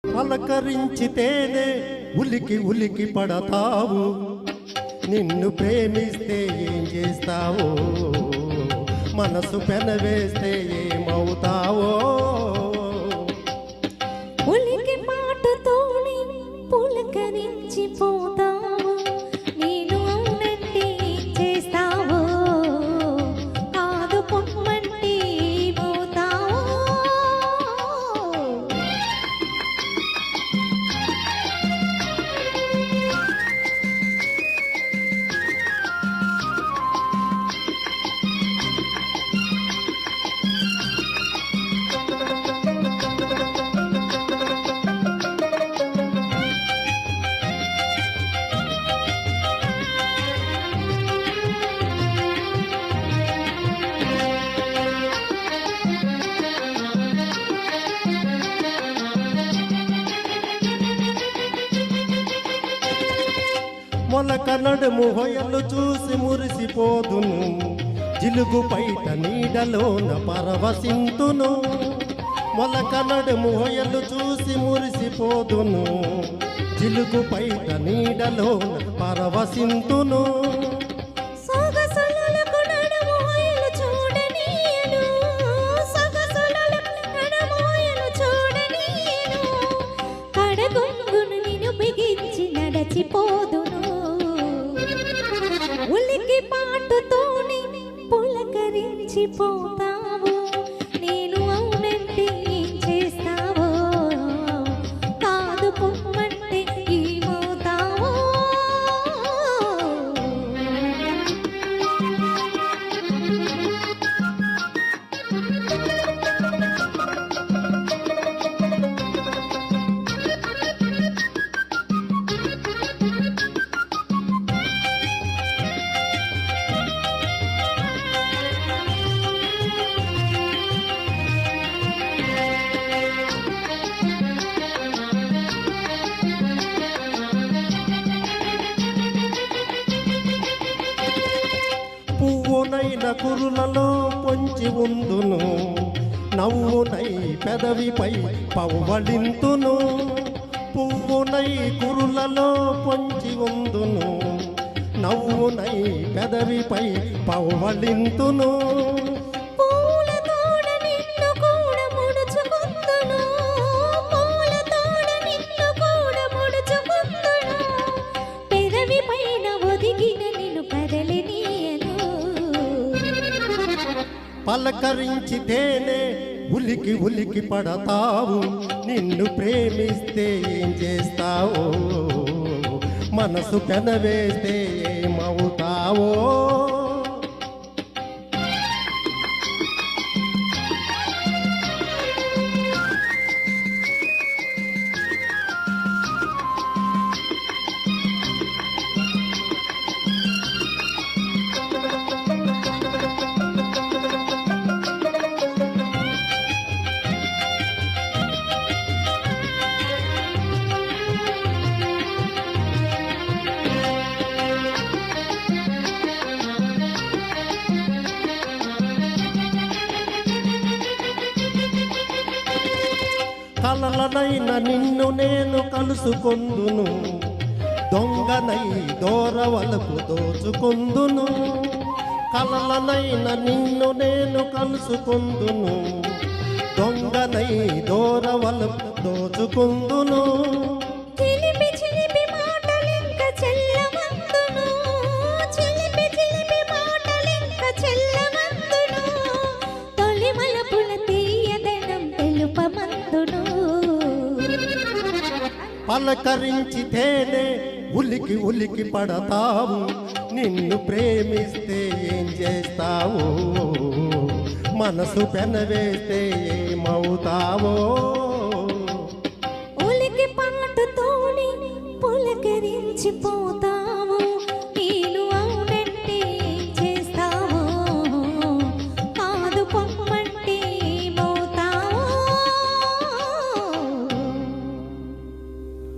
పలకరించితేనే ఉలికి ఉలికి పడతావు, నిన్ను ప్రేమిస్తే ఏం చేస్తావో, మనసు పెనవేస్తే ఏమవుతావో. ఉలికి పాటతోని పులకరించిపోతావు, నేను అవునంటే ఏం చేస్తావో, కాదు పొమ్మంటే ఏమవుతావో. మొలక నడుము హొయలు చూసి మురిసిపోదును, జిలుగు పైట నీడలోన పరవశింతును. మొలక నడుము హొయలు చూసి మురిసిపోదును, జిలుగు పైట నీడలోన పరవశింతును. సొగసులకు నడుము హొయలు చూడనీయను, సొగసులకు నడుము హొయలు చూడనీయను, కడగొంగును నిన్ను బిగించి నడచిపోదును. ఉలికి పాటతోని పులకరించిపోతావు, నేను అవునంటే ఏం చేస్తావో, కాదు పొమ్మంటే ఏమవుతావో. పువ్వునైన కురులలో పొంచి ఉందును, నవ్వునై పెదవిపై పవ్వళింతును. పువ్వునై కురులలో పొంచి ఉందును, నవ్వునై పెదవిపై పవ్వళింతును. పూలతోడ నిన్ను కూడా ముడుచుకుందును, పూలతోడ నిన్ను కూడా ముడుచుకుందును, పెదవి పైన ఒదిగిన నిన్ను కదలనీయను. పలకరించితేనే ఉలికి ఉలికి పడతావు, నిన్ను ప్రేమిస్తే ఏం చేస్తావో, మనసు పెనవేస్తే ఏమవుతావో. కలలనైన నిన్ను నేను కలుసుకొందును, దొంగనై దూరవలకు దోచుకొందును. కలలనైన నిన్ను నేను కలుసుకొందును, దొంగనై దూరవలకు దోచుకొందును. చిలిపి చిలిపి మాటలింక చెల్లమందును, చిలిపి చిలిపి మాటలింక చెల్లమందును, తొలి మలపుల తీయదనం తెలుపమందును. పలకరించితేనే ఉలికి ఉలికి పడతావు, నిన్ను ప్రేమిస్తే ఏం చేస్తావో, మనసు పెనవేస్తే ఏమవుతావో. ఉలికి పాటతోని పులకరించిపోతా